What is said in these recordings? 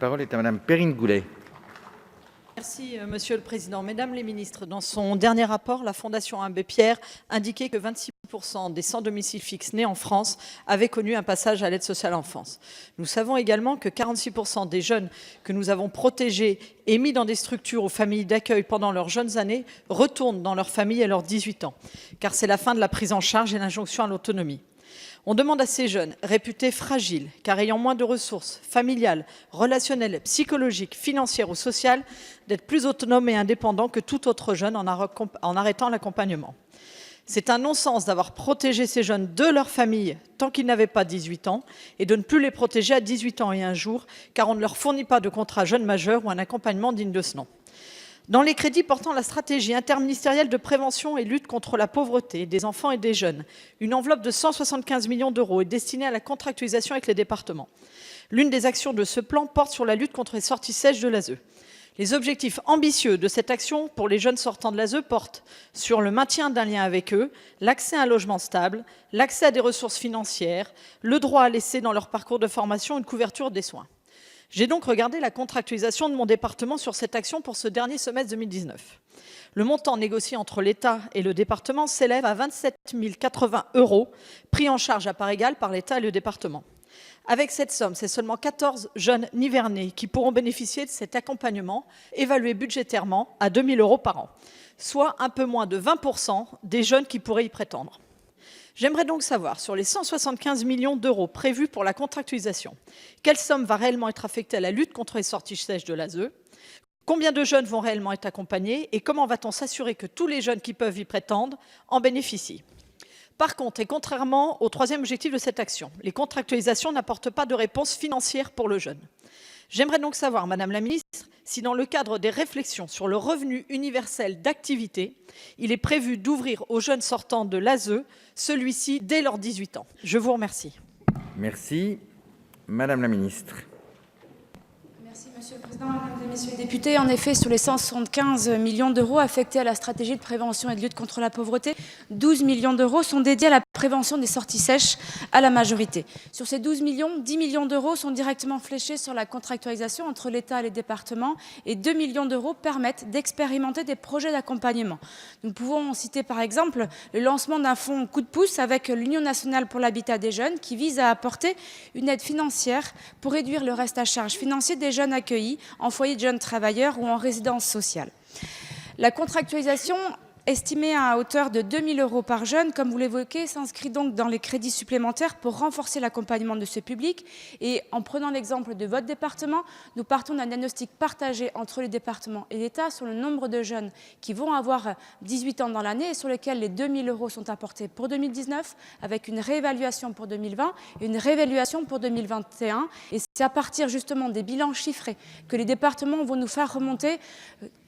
parole est à Madame Perrine Goulet. Merci, Monsieur le Président. Mesdames les ministres, dans son dernier rapport, la Fondation Abbé Pierre indiquait que 26% des sans domicile fixe nés en France avaient connu un passage à l'aide sociale à l'enfance. Nous savons également que 46% des jeunes que nous avons protégés et mis dans des structures ou familles d'accueil pendant leurs jeunes années retournent dans leur famille à leurs 18 ans, car c'est la fin de la prise en charge et l'injonction à l'autonomie. On demande à ces jeunes, réputés fragiles, car ayant moins de ressources familiales, relationnelles, psychologiques, financières ou sociales, d'être plus autonomes et indépendants que tout autre jeune en arrêtant l'accompagnement. C'est un non-sens d'avoir protégé ces jeunes de leur famille tant qu'ils n'avaient pas 18 ans et de ne plus les protéger à 18 ans et un jour, car on ne leur fournit pas de contrat jeune majeur ou un accompagnement digne de ce nom. Dans les crédits portant la stratégie interministérielle de prévention et lutte contre la pauvreté des enfants et des jeunes, une enveloppe de 175 millions d'euros est destinée à la contractualisation avec les départements. L'une des actions de ce plan porte sur la lutte contre les sorties sèches de l'ASE. Les objectifs ambitieux de cette action pour les jeunes sortant de l'ASE portent sur le maintien d'un lien avec eux, l'accès à un logement stable, l'accès à des ressources financières, le droit à laisser dans leur parcours de formation une couverture des soins. J'ai donc regardé la contractualisation de mon département sur cette action pour ce dernier semestre 2019. Le montant négocié entre l'État et le département s'élève à 27 080 €, pris en charge à part égale par l'État et le département. Avec cette somme, c'est seulement 14 jeunes nivernais qui pourront bénéficier de cet accompagnement, évalué budgétairement à 2 000 € par an, soit un peu moins de 20% des jeunes qui pourraient y prétendre. J'aimerais donc savoir, sur les 175 millions d'euros prévus pour la contractualisation, quelle somme va réellement être affectée à la lutte contre les sorties sèches de l'ASE, combien de jeunes vont réellement être accompagnés et comment va-t-on s'assurer que tous les jeunes qui peuvent y prétendre en bénéficient. Par contre, et contrairement au troisième objectif de cette action, les contractualisations n'apportent pas de réponse financière pour le jeune. J'aimerais donc savoir, Madame la Ministre, si dans le cadre des réflexions sur le revenu universel d'activité, il est prévu d'ouvrir aux jeunes sortant de l'ASE celui-ci dès leurs 18 ans. Je vous remercie. Merci. Madame la Ministre. Merci, Monsieur le Président, Mesdames et Messieurs les députés. En effet, sur les 175 millions d'euros affectés à la stratégie de prévention et de lutte contre la pauvreté, 12 millions d'euros sont dédiés à la prévention des sorties sèches à la majorité. Sur ces 12 millions, 10 millions d'euros sont directement fléchés sur la contractualisation entre l'État et les départements et 2 millions d'euros permettent d'expérimenter des projets d'accompagnement. Nous pouvons citer par exemple le lancement d'un fonds coup de pouce avec l'Union nationale pour l'habitat des jeunes qui vise à apporter une aide financière pour réduire le reste à charge financier des jeunes accueillis en foyer de jeunes travailleurs ou en résidence sociale. La contractualisation estimée à hauteur de 2 000 € par jeune, comme vous l'évoquez, s'inscrit donc dans les crédits supplémentaires pour renforcer l'accompagnement de ce public. Et en prenant l'exemple de votre département, nous partons d'un diagnostic partagé entre les départements et l'État sur le nombre de jeunes qui vont avoir 18 ans dans l'année et sur lesquels les 2 000 € sont apportés pour 2019, avec une réévaluation pour 2020 et une réévaluation pour 2021. Et c'est à partir justement des bilans chiffrés que les départements vont nous faire remonter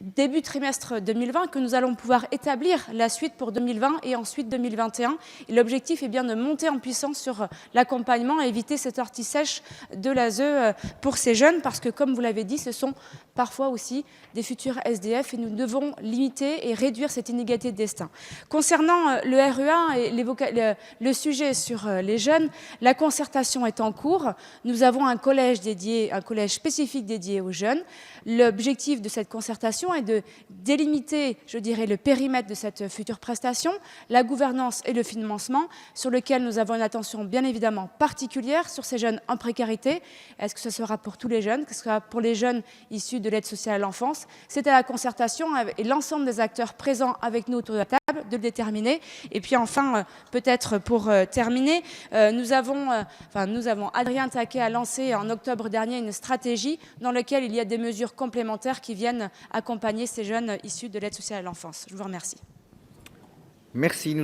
début trimestre 2020 que nous allons pouvoir établir la suite pour 2020 et ensuite 2021. Et l'objectif est bien de monter en puissance sur l'accompagnement et éviter cette sortie sèche de l'ASE pour ces jeunes parce que, comme vous l'avez dit, ce sont parfois aussi des futurs SDF et nous devons limiter et réduire cette inégalité de destin. Concernant le REA et le sujet sur les jeunes, la concertation est en cours. Nous avons un collège spécifique dédié aux jeunes. L'objectif de cette concertation est de délimiter, je dirais, le périmètre de cette future prestation, la gouvernance et le financement, sur lequel nous avons une attention bien évidemment particulière sur ces jeunes en précarité. Est-ce que ce sera pour tous les jeunes? Est-ce que ce sera pour les jeunes issus de l'aide sociale à l'enfance? C'est à la concertation et l'ensemble des acteurs présents avec nous autour de la table de le déterminer. Et puis enfin, peut-être pour terminer, nous avons, Adrien Taquet a lancé en octobre dernier une stratégie dans laquelle il y a des mesures complémentaires qui viennent accompagner ces jeunes issus de l'aide sociale à l'enfance. Je vous remercie. Merci.